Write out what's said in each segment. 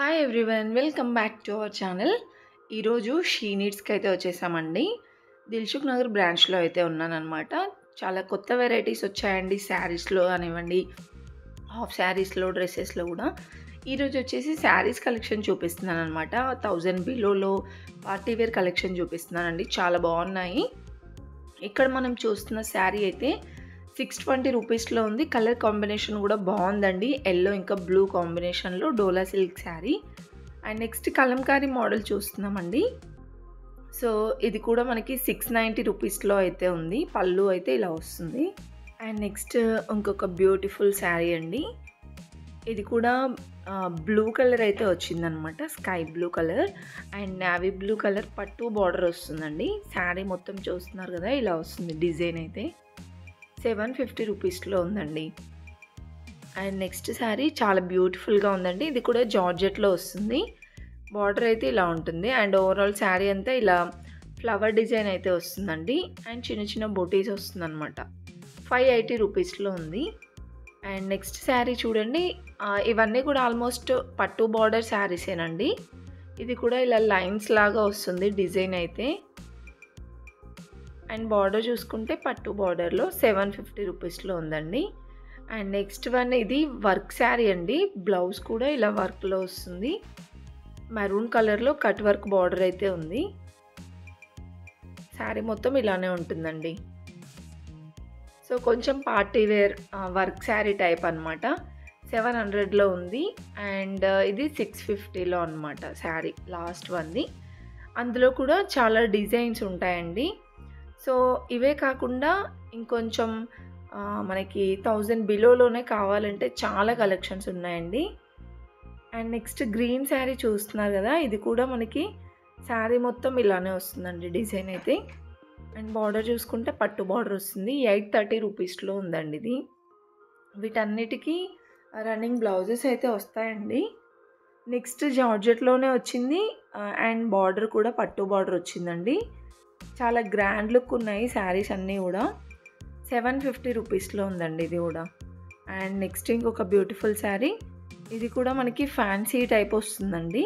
Hi everyone, welcome back to our channel. ఈరోజు she నీడ్స్కి అయితే వచ్చేసామండి. దిల్సుఖ్ నగర్ బ్రాంచ్లో అయితే ఉన్నానన్నమాట. చాలా కొత్త వెరైటీస్ వచ్చాయండి, శారీస్లో కానివ్వండి, హాఫ్ శారీస్లో, డ్రెస్సెస్లో కూడా. ఈరోజు వచ్చేసి శారీస్ కలెక్షన్ చూపిస్తున్నాను అనమాట. 1000 బిలోలో పార్టీ వేర్ కలెక్షన్ చూపిస్తున్నానండి. చాలా బాగున్నాయి. ఇక్కడ మనం చూస్తున్న శారీ అయితే 620 రూపీస్లో ఉంది. కలర్ కాంబినేషన్ కూడా బాగుందండి. ఎల్లో ఇంకా బ్లూ కాంబినేషన్లో Dola silk sari. And next Kalamkari model చూస్తున్నామండి. సో ఇది కూడా మనకి 690 రూపీస్లో అయితే ఉంది. పళ్ళు అయితే ఇలా వస్తుంది. అండ్ నెక్స్ట్ ఇంకొక బ్యూటిఫుల్ శారీ అండి. ఇది కూడా బ్లూ కలర్ అయితే వచ్చిందనమాట, sky blue colour and navy blue colour పట్టు బార్డర్ వస్తుందండి. శారీ మొత్తం చూస్తున్నారు కదా, ఇలా వస్తుంది డిజైన్ అయితే. 750 రూపీస్లో ఉందండి. అండ్ నెక్స్ట్ శారీ చాలా బ్యూటిఫుల్గా ఉందండి. ఇది కూడా జార్జెట్లో వస్తుంది. బార్డర్ అయితే ఇలా ఉంటుంది. అండ్ ఓవరాల్ శారీ అంతా ఇలా ఫ్లవర్ డిజైన్ అయితే వస్తుందండి. అండ్ చిన్న చిన్న బొటీస్ వస్తుంది అనమాట. 580 రూపీస్లో ఉంది. అండ్ నెక్స్ట్ శారీ చూడండి. ఇవన్నీ కూడా ఆల్మోస్ట్ పట్టు బార్డర్ శారీసేనండి. ఇది కూడా ఇలా లైన్స్ లాగా వస్తుంది డిజైన్ అయితే. అండ్ బార్డర్ చూసుకుంటే పట్టు బార్డర్లో 750 రూపీస్లో ఉందండి. అండ్ నెక్స్ట్ వన్ ఇది వర్క్ శారీ అండి. బ్లౌజ్ కూడా ఇలా వర్క్లో వస్తుంది. మెరూన్ కలర్లో కట్ వర్క్ బార్డర్ అయితే ఉంది. శారీ మొత్తం ఇలానే ఉంటుందండి. సో కొంచెం party wear work sari type అనమాట. 700లో ఉంది. అండ్ ఇది 650లో అనమాట శారీ లాస్ట్ వన్ది. అందులో కూడా చాలా డిజైన్స్ ఉంటాయండి. సో ఇవే కాకుండా ఇంకొంచెం మనకి 1000 బిలోలోనే కావాలంటే చాలా కలెక్షన్స్ ఉన్నాయండి. అండ్ నెక్స్ట్ గ్రీన్ శారీ చూస్తున్నారు కదా, ఇది కూడా మనకి శారీ మొత్తం ఇలానే వస్తుందండి డిజైన్ అయితే. అండ్ బార్డర్ చూసుకుంటే పట్టు బార్డర్ వస్తుంది. 830 రూపీస్లో ఉందండి ఇది. వీటన్నిటికీ రన్నింగ్ బ్లౌజెస్ అయితే వస్తాయండి. నెక్స్ట్ జార్జెట్లోనే వచ్చింది. అండ్ బార్డర్ కూడా పట్టు బార్డర్ వచ్చిందండి. చాలా గ్రాండ్ లుక్ ఉన్నాయి శారీస్ అన్నీ కూడా. 750 రూపీస్లో ఉందండి ఇది కూడా. అండ్ నెక్స్ట్ ఇంకొక బ్యూటిఫుల్ శారీ. ఇది కూడా మనకి ఫ్యాన్సీ టైప్ వస్తుందండి.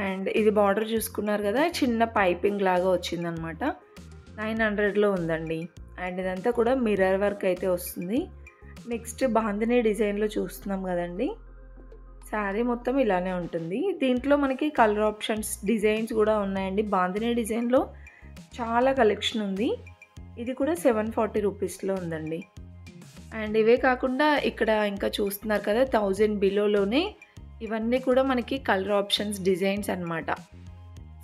అండ్ ఇది బార్డర్ చూసుకున్నారు కదా, చిన్న పైపింగ్ లాగా వచ్చిందనమాట. 900లో ఉందండి. అండ్ ఇదంతా కూడా మిర్రర్ వర్క్ అయితే వస్తుంది. నెక్స్ట్ బాందినీ డిజైన్లో చూస్తున్నాం కదండి. శారీ మొత్తం ఇలానే ఉంటుంది. దీంట్లో మనకి కలర్ ఆప్షన్స్, డిజైన్స్ కూడా ఉన్నాయండి. బాందినీ డిజైన్లో చాలా కలెక్షన్ ఉంది. ఇది కూడా 740 రూపీస్లో ఉందండి. అండ్ ఇవే కాకుండా ఇక్కడ ఇంకా చూస్తున్నారు కదా, 1000 బిలోలోనే ఇవన్నీ కూడా మనకి కలర్ ఆప్షన్స్, డిజైన్స్ అనమాట.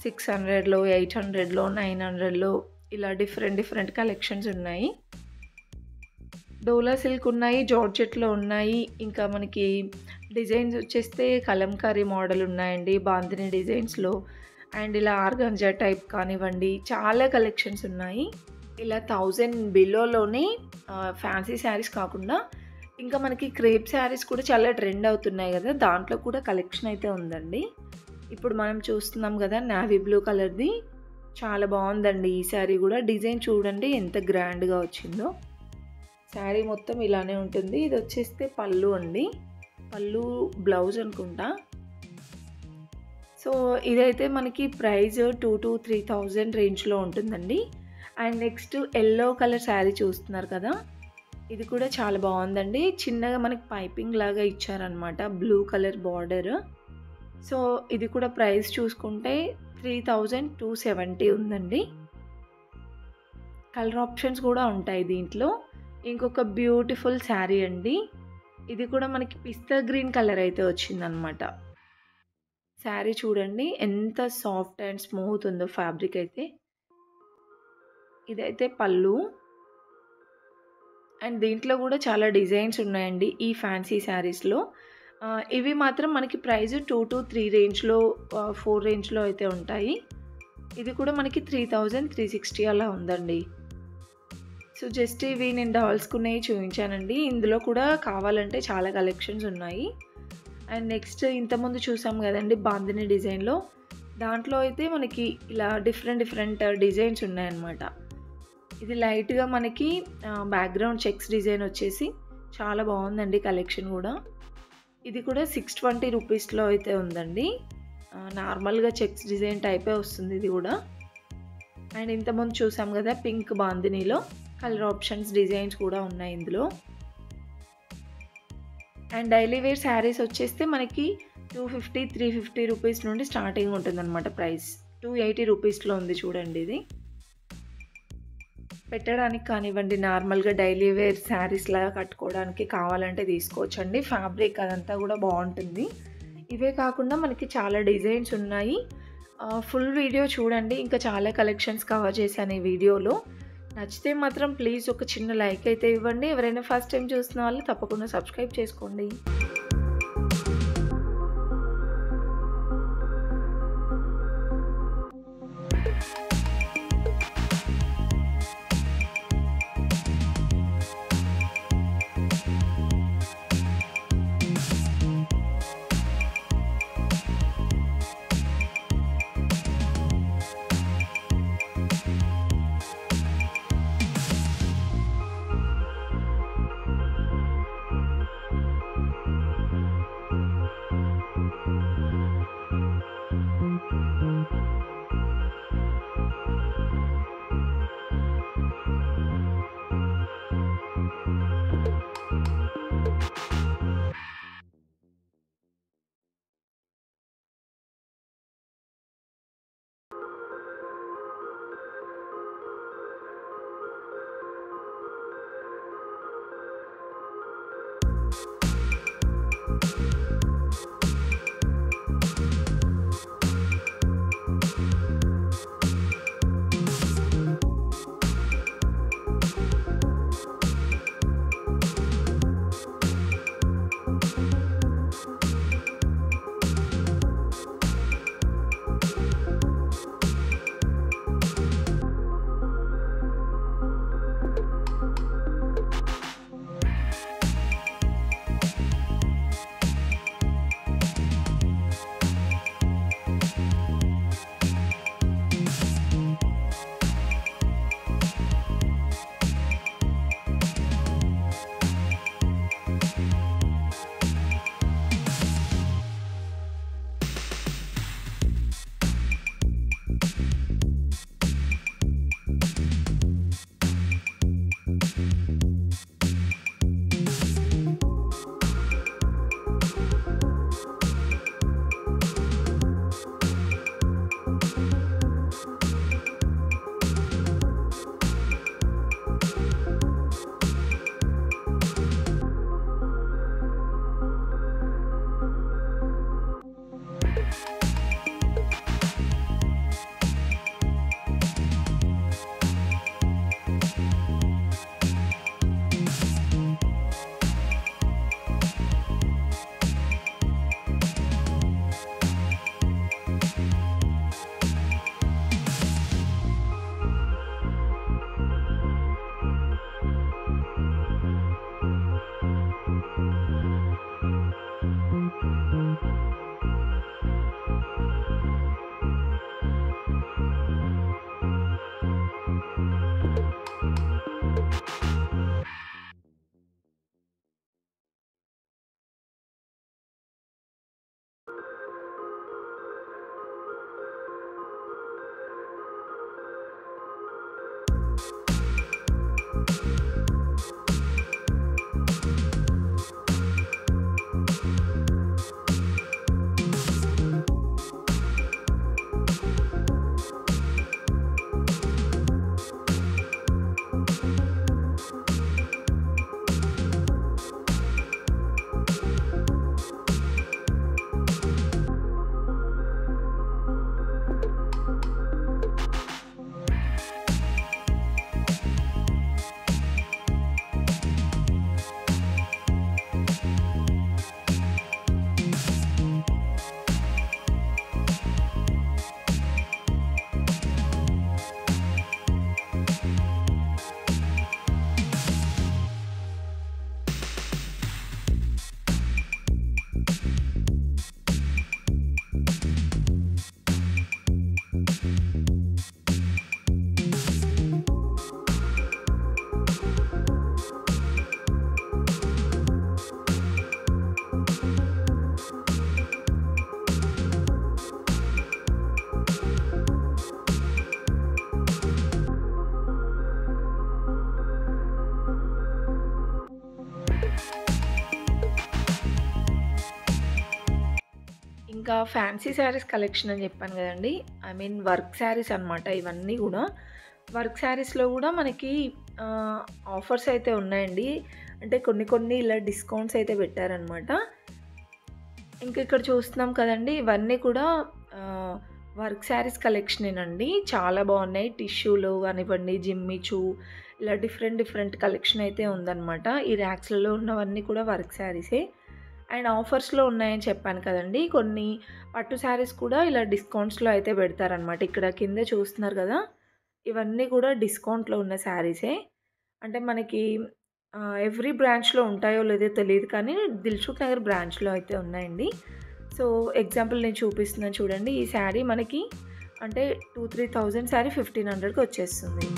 600లో, 800లో, 900లో ఇలా డిఫరెంట్ కలెక్షన్స్ ఉన్నాయి. డోలా సిల్క్ ఉన్నాయి, జార్జెట్లో ఉన్నాయి. ఇంకా మనకి డిజైన్స్ వచ్చేస్తే కలంకారీ మోడల్ ఉన్నాయండి బాందినీ డిజైన్స్లో. అండ్ ఇలా ఆర్గంజా టైప్ కానివ్వండి, చాలా కలెక్షన్స్ ఉన్నాయి. ఇలా 1000 బిలోలోనే ఫ్యాన్సీ శారీస్ కాకుండా ఇంకా మనకి క్రేప్ శారీస్ కూడా చాలా ట్రెండ్ అవుతున్నాయి కదా, దాంట్లో కూడా కలెక్షన్ అయితే ఉందండి. ఇప్పుడు మనం చూస్తున్నాం కదా నావీ బ్లూ కలర్ది, చాలా బాగుందండి ఈ శారీ కూడా. డిజైన్ చూడండి ఎంత గ్రాండ్గా వచ్చిందో. శారీ మొత్తం ఇలానే ఉంటుంది. ఇది వచ్చేస్తే పళ్ళు అండి, పళ్ళు బ్లౌజ్ అనుకుంటా. సో ఇదైతే మనకి ప్రైస్ 2,000 to 3,000 రేంజ్లో ఉంటుందండి. And next yellow colour sari చూస్తున్నారు కదా, ఇది కూడా చాలా బాగుందండి. చిన్నగా మనకి పైపింగ్ లాగా ఇచ్చారనమాట, బ్లూ కలర్ బార్డర్. సో ఇది కూడా ప్రైస్ చూసుకుంటే 3,270 ఉందండి. కలర్ ఆప్షన్స్ కూడా ఉంటాయి దీంట్లో. ఇంకొక బ్యూటిఫుల్ శారీ అండి. ఇది కూడా మనకి పిస్తా గ్రీన్ కలర్ అయితే వచ్చిందనమాట. శారీ చూడండి ఎంత సాఫ్ట్ అండ్ స్మూత్ ఉందో ఫ్యాబ్రిక్ అయితే. ఇదైతే పళ్ళు. అండ్ దీంట్లో కూడా చాలా డిజైన్స్ ఉన్నాయండి ఈ ఫ్యాన్సీ శారీస్లో. ఇవి మాత్రం మనకి ప్రైస్ 2 to 3 రేంజ్లో, 4 రేంజ్లో అయితే ఉంటాయి. ఇది కూడా మనకి 3,360 అలా ఉందండి. సో జస్ట్ ఇవి నేను డాల్స్కునేవి చూపించానండి. ఇందులో కూడా కావాలంటే చాలా కలెక్షన్స్ ఉన్నాయి. అండ్ నెక్స్ట్ ఇంతకుముందు చూసాం కదండి బాందినీ డిజైన్లో, దాంట్లో అయితే మనకి ఇలా డిఫరెంట్ డిజైన్స్ ఉన్నాయన్నమాట. ఇది లైట్గా మనకి బ్యాక్గ్రౌండ్ చెక్స్ డిజైన్ వచ్చేసి చాలా బాగుందండి కలెక్షన్ కూడా. ఇది కూడా 620 రూపీస్‌లో అయితే ఉందండి. నార్మల్‌గా చెక్స్ డిజైన్ టైపే వస్తుంది ఇది కూడా. అండ్ ఇంతకుముందు చూసాం కదా పింక్ బాందినీలో కలర్ ఆప్షన్స్, డిజైన్స్ కూడా ఉన్నాయి ఇందులో. అండ్ డైలీ వేర్ శారీస్ వచ్చేస్తే మనకి 250, 350 రూపీస్ నుండి స్టార్టింగ్ ఉంటుందన్నమాట ప్రైస్. 280 రూపీస్‌లో ఉంది చూడండి ఇది. పెట్టడానికి కానివ్వండి, నార్మల్‌గా డైలీ వేర్ శారీస్‌లాగా కట్టుకోవడానికి కావాలంటే తీసుకోవచ్చండి. ఫ్యాబ్రిక్ అదంతా కూడా బాగుంటుంది. ఇవే కాకుండా మనకి చాలా డిజైన్స్ ఉన్నాయి. ఫుల్ వీడియో చూడండి. ఇంకా చాలా కలెక్షన్స్ కవర్ చేశాను ఈ వీడియోలో. నచ్చితే మాత్రం ప్లీజ్ ఒక చిన్న లైక్ అయితే ఇవ్వండి. ఎవరైనా ఫస్ట్ టైం చూస్తున్న వాళ్ళు తప్పకుండా సబ్స్క్రైబ్ చేసుకోండి. ఇంకా ఫ్యాన్సీ శారీస్ కలెక్షన్ అని చెప్పాను కదండీ! ఐ మీన్ వర్క్ శారీస్ అనమాట ఇవన్నీ గూడా. వర్క్ శారీస్‌లో గూడా మనకి ఆఫర్స్ అయితే ఉన్నాయండి. అంటే కొన్ని కొన్ని ఇలా డిస్కౌంట్స్ అయితే పెట్టారనమాట. ఇంక ఇక్కడ చూస్తున్నాం కదండీ! ఇవన్నీ కూడా వర్క్ శారీస్ కలెక్షనేనండి. చాలా బాగున్నాయి. టిష్యూలో కానివ్వండి, జిమ్మిచూ ఇలా డిఫరెంట్ డిఫరెంట్ కలెక్షన్ అయితే ఉందనమాట. ఈ ర్యాక్స్‌లలో ఉన్నవన్నీ కూడా వర్క్ శారీసే. అండ్ ఆఫర్స్‌లో ఉన్నాయని చెప్పాను కదండీ! కొన్ని పట్టు శారీస్ కూడా ఇలా డిస్కౌంట్స్‌లో అయితే పెడతారనమాట. ఇక్కడ కింద చూస్తున్నారు కదా! ఇవన్నీ కూడా డిస్కౌంట్‌లో ఉన్న శారీసే. అంటే మనకి ఎవ్రీ బ్రాంచ్‌లో ఉంటాయో లేదో తెలీదు కానీ దిల్‌సుఖ్ నగర్ బ్రాంచ్‌లో అయితే ఉన్నాయండి. సో, ఎగ్జాంపుల్ నేను చూపిస్తున్నాను చూడండి. ఈ శారీ మనకి అంటే 2, 3,000 శారీ 1,500కి వచ్చేస్తుంది.